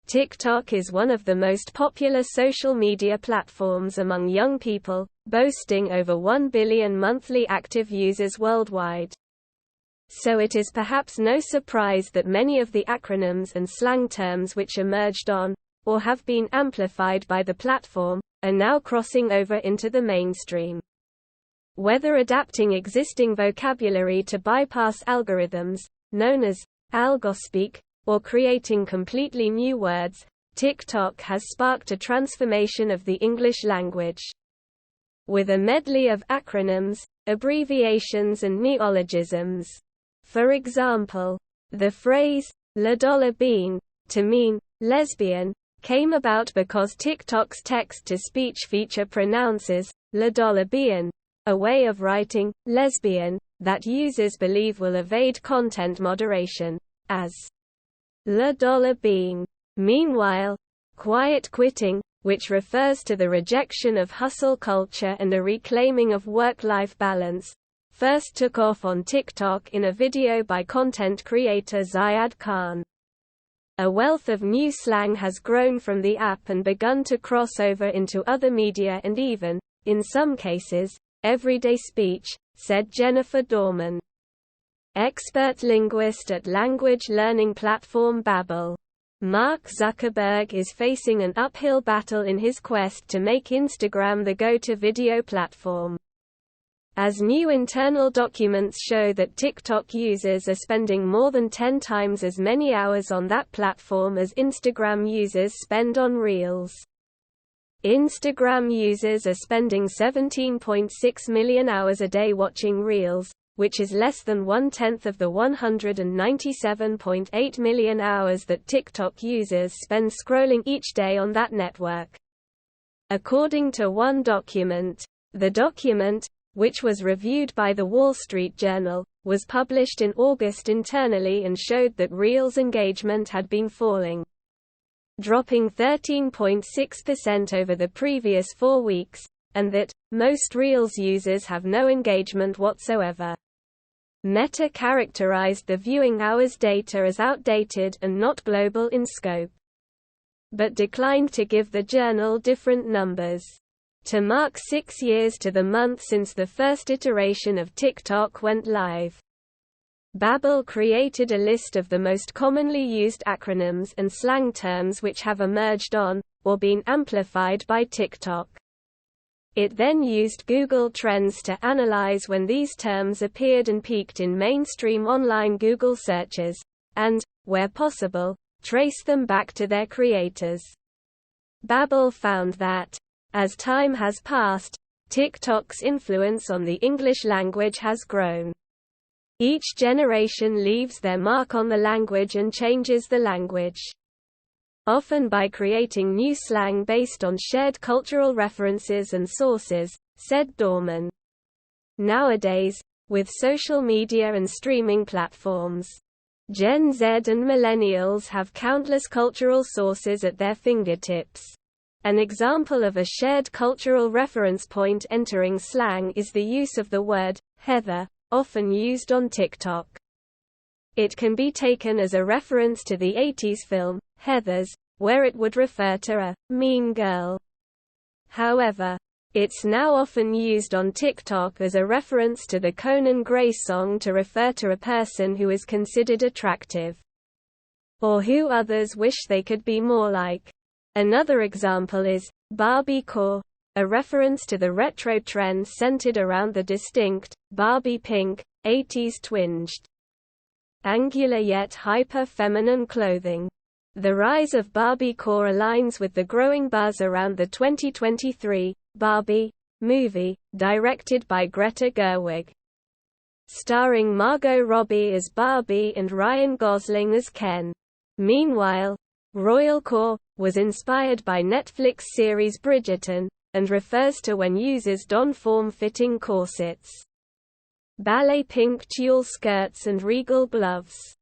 TikTok is one of the most popular social media platforms among young people, boasting over 1 billion monthly active users worldwide. So it is perhaps no surprise that many of the acronyms and slang terms which emerged on, or have been amplified by the platform, are now crossing over into the mainstream. Whether adapting existing vocabulary to bypass algorithms, known as algospeak, or creating completely new words, TikTok has sparked a transformation of the English language. With a medley of acronyms, abbreviations and neologisms. For example, the phrase, $la bean, to mean lesbian, came about because TikTok's text-to-speech feature pronounces $la bean, a way of writing lesbian that users believe will evade content moderation, as $la bean. Meanwhile, quiet quitting, which refers to the rejection of hustle culture and a reclaiming of work-life balance, first took off on TikTok in a video by content creator Ziad Khan. A wealth of new slang has grown from the app and begun to cross over into other media and even, in some cases, everyday speech, said Jennifer Dorman, expert linguist at language learning platform Babbel. Mark Zuckerberg is facing an uphill battle in his quest to make Instagram the go-to video platform. As new internal documents show that TikTok users are spending more than 10 times as many hours on that platform as Instagram users spend on Reels. Instagram users are spending 17.6 million hours a day watching Reels, which is less than 1/10 of the 197.8 million hours that TikTok users spend scrolling each day on that network. According to one document, the document, which was reviewed by The Wall Street Journal, was published in August internally and showed that Reels engagement had been falling, dropping 13.6% over the previous 4 weeks, and that most Reels users have no engagement whatsoever. Meta characterized the viewing hours data as outdated and not global in scope, but declined to give the journal different numbers. To mark 6 years to the month since the first iteration of TikTok went live, Babbel created a list of the most commonly used acronyms and slang terms which have emerged on, or been amplified by TikTok. It then used Google Trends to analyze when these terms appeared and peaked in mainstream online Google searches, and, where possible, trace them back to their creators. Babbel found that, as time has passed, TikTok's influence on the English language has grown. Each generation leaves their mark on the language and changes the language, often by creating new slang based on shared cultural references and sources, said Dorman. Nowadays, with social media and streaming platforms, Gen Z and millennials have countless cultural sources at their fingertips. An example of a shared cultural reference point entering slang is the use of the word heather, often used on TikTok. It can be taken as a reference to the 80s film, Heathers, where it would refer to a mean girl. However, it's now often used on TikTok as a reference to the Conan Gray song to refer to a person who is considered attractive, or who others wish they could be more like. Another example is Barbiecore, a reference to the retro trend centered around the distinct, Barbie pink, 80s twinged, angular yet hyper-feminine clothing. The rise of Barbiecore aligns with the growing buzz around the 2023 Barbie movie, directed by Greta Gerwig, starring Margot Robbie as Barbie and Ryan Gosling as Ken. Meanwhile, Royalcore was inspired by Netflix series Bridgerton, and refers to when users don form-fitting corsets, ballet pink tulle skirts and regal gloves.